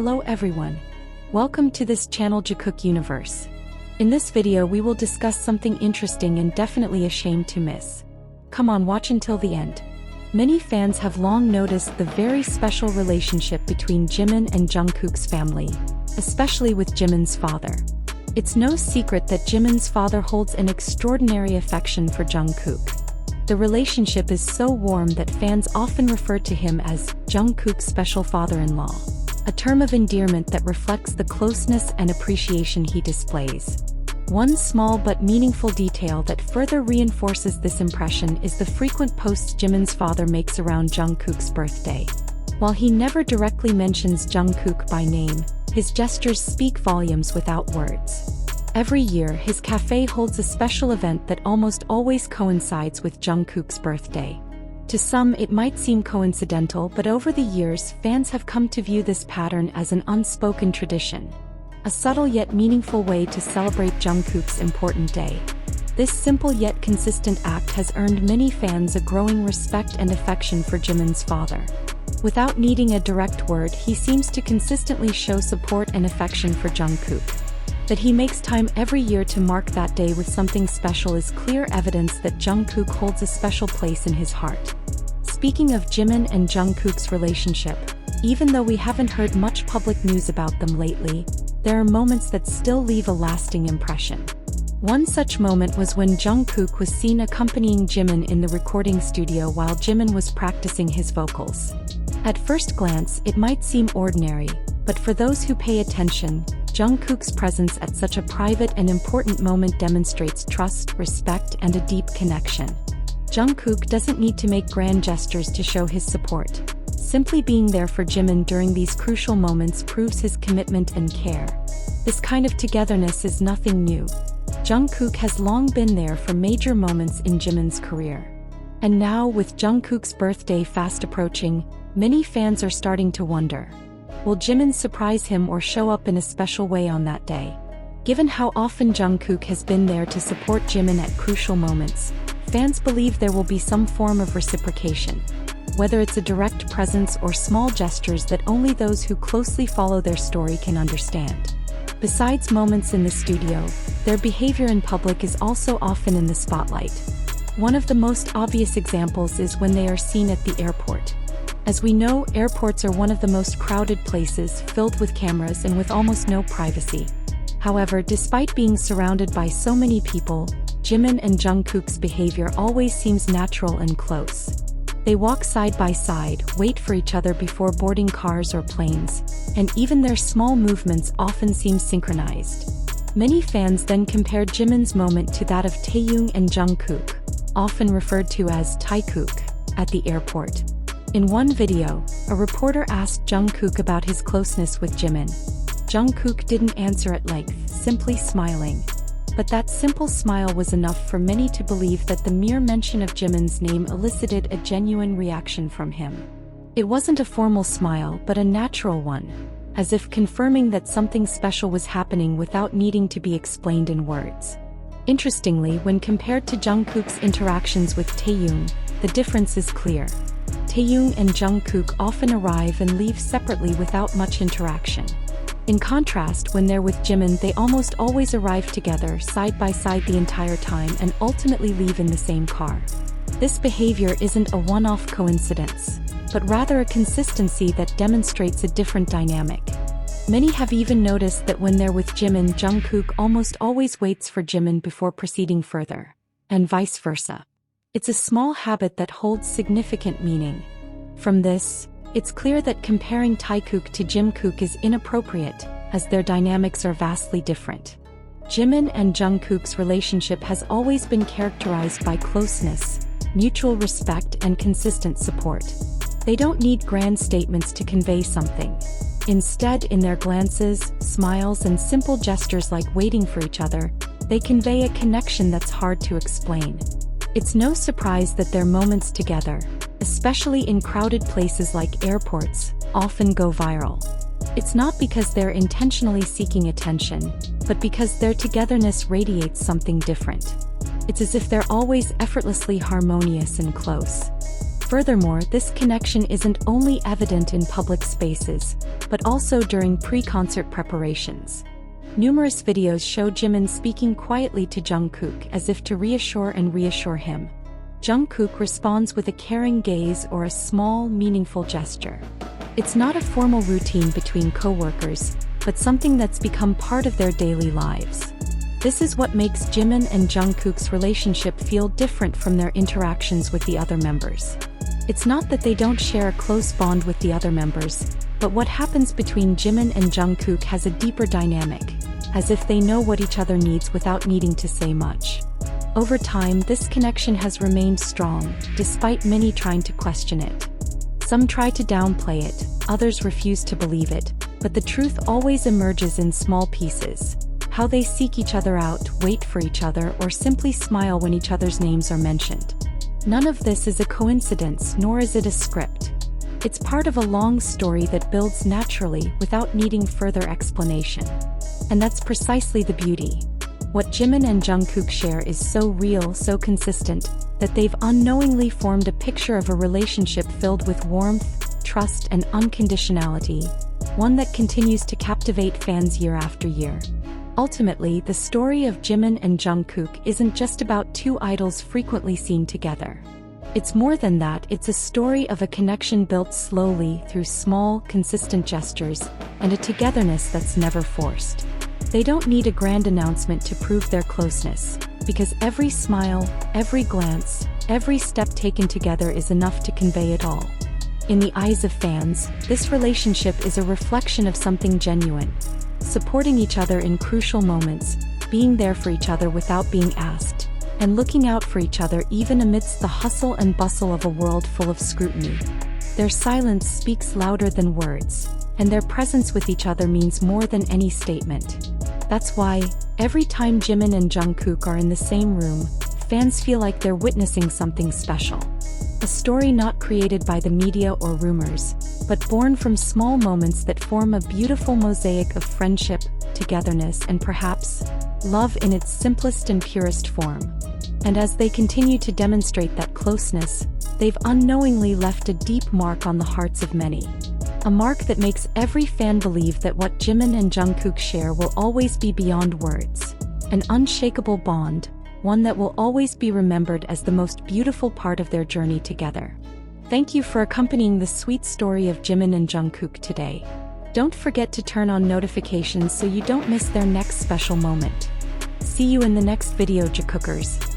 Hello everyone. Welcome to this channel JIKOOK universe. In this video we will discuss something interesting and definitely a shame to miss. Come on, watch until the end. Many fans have long noticed the very special relationship between Jimin and Jungkook's family, especially with Jimin's father. It's no secret that Jimin's father holds an extraordinary affection for Jungkook. The relationship is so warm that fans often refer to him as Jungkook's special father-in-law, a term of endearment that reflects the closeness and appreciation he displays. One small but meaningful detail that further reinforces this impression is the frequent posts Jimin's father makes around Jungkook's birthday. While he never directly mentions Jungkook by name, his gestures speak volumes without words. Every year, his cafe holds a special event that almost always coincides with Jungkook's birthday. To some, it might seem coincidental, but over the years, fans have come to view this pattern as an unspoken tradition. A subtle yet meaningful way to celebrate Jungkook's important day. This simple yet consistent act has earned many fans a growing respect and affection for Jimin's father. Without needing a direct word, he seems to consistently show support and affection for Jungkook. That he makes time every year to mark that day with something special is clear evidence that Jungkook holds a special place in his heart. Speaking of Jimin and Jungkook's relationship, even though we haven't heard much public news about them lately, there are moments that still leave a lasting impression. One such moment was when Jungkook was seen accompanying Jimin in the recording studio while Jimin was practicing his vocals. At first glance, it might seem ordinary, but for those who pay attention, Jungkook's presence at such a private and important moment demonstrates trust, respect, and a deep connection. Jungkook doesn't need to make grand gestures to show his support. Simply being there for Jimin during these crucial moments proves his commitment and care. This kind of togetherness is nothing new. Jungkook has long been there for major moments in Jimin's career. And now, with Jungkook's birthday fast approaching, many fans are starting to wonder, will Jimin surprise him or show up in a special way on that day? Given how often Jungkook has been there to support Jimin at crucial moments, fans believe there will be some form of reciprocation. Whether it's a direct presence or small gestures that only those who closely follow their story can understand. Besides moments in the studio, their behavior in public is also often in the spotlight. One of the most obvious examples is when they are seen at the airport. As we know, airports are one of the most crowded places, filled with cameras and with almost no privacy. However, despite being surrounded by so many people, Jimin and Jungkook's behavior always seems natural and close. They walk side by side, wait for each other before boarding cars or planes, and even their small movements often seem synchronized. Many fans then compared Jimin's moment to that of Taehyung and Jungkook, often referred to as JIKOOK, at the airport. In one video, a reporter asked Jungkook about his closeness with Jimin. Jungkook didn't answer at length, simply smiling. But that simple smile was enough for many to believe that the mere mention of Jimin's name elicited a genuine reaction from him. It wasn't a formal smile, but a natural one, as if confirming that something special was happening without needing to be explained in words. Interestingly, when compared to Jungkook's interactions with Taehyung, the difference is clear. Taehyung and Jungkook often arrive and leave separately without much interaction. In contrast, when they're with Jimin, they almost always arrive together, side by side the entire time, and ultimately leave in the same car. This behavior isn't a one-off coincidence, but rather a consistency that demonstrates a different dynamic. Many have even noticed that when they're with Jimin, Jungkook almost always waits for Jimin before proceeding further, and vice versa. It's a small habit that holds significant meaning. From this, it's clear that comparing JIKOOK to Jungkook is inappropriate, as their dynamics are vastly different. Jimin and Jungkook's relationship has always been characterized by closeness, mutual respect, and consistent support. They don't need grand statements to convey something. Instead, in their glances, smiles, and simple gestures like waiting for each other, they convey a connection that's hard to explain. It's no surprise that their moments together, especially in crowded places like airports, often go viral. It's not because they're intentionally seeking attention, but because their togetherness radiates something different. It's as if they're always effortlessly harmonious and close. Furthermore, this connection isn't only evident in public spaces, but also during pre-concert preparations. Numerous videos show Jimin speaking quietly to Jungkook as if to reassure him. Jungkook responds with a caring gaze or a small, meaningful gesture. It's not a formal routine between co-workers, but something that's become part of their daily lives. This is what makes Jimin and Jungkook's relationship feel different from their interactions with the other members. It's not that they don't share a close bond with the other members, but what happens between Jimin and Jungkook has a deeper dynamic, as if they know what each other needs without needing to say much. Over time, this connection has remained strong, despite many trying to question it. Some try to downplay it, others refuse to believe it, but the truth always emerges in small pieces. How they seek each other out, wait for each other, or simply smile when each other's names are mentioned. None of this is a coincidence, nor is it a script. It's part of a long story that builds naturally without needing further explanation. And that's precisely the beauty. What Jimin and Jungkook share is so real, so consistent, that they've unknowingly formed a picture of a relationship filled with warmth, trust, and unconditionality, one that continues to captivate fans year after year. Ultimately, the story of Jimin and Jungkook isn't just about two idols frequently seen together. It's more than that, it's a story of a connection built slowly through small, consistent gestures, and a togetherness that's never forced. They don't need a grand announcement to prove their closeness, because every smile, every glance, every step taken together is enough to convey it all. In the eyes of fans, this relationship is a reflection of something genuine. Supporting each other in crucial moments, being there for each other without being asked, and looking out for each other even amidst the hustle and bustle of a world full of scrutiny. Their silence speaks louder than words, and their presence with each other means more than any statement. That's why, every time Jimin and Jungkook are in the same room, fans feel like they're witnessing something special. A story not created by the media or rumors, but born from small moments that form a beautiful mosaic of friendship, togetherness, and perhaps, love in its simplest and purest form. And as they continue to demonstrate that closeness, they've unknowingly left a deep mark on the hearts of many. A mark that makes every fan believe that what Jimin and Jungkook share will always be beyond words. An unshakable bond, one that will always be remembered as the most beautiful part of their journey together. Thank you for accompanying the sweet story of Jimin and Jungkook today. Don't forget to turn on notifications so you don't miss their next special moment. See you in the next video, JIKOOKers.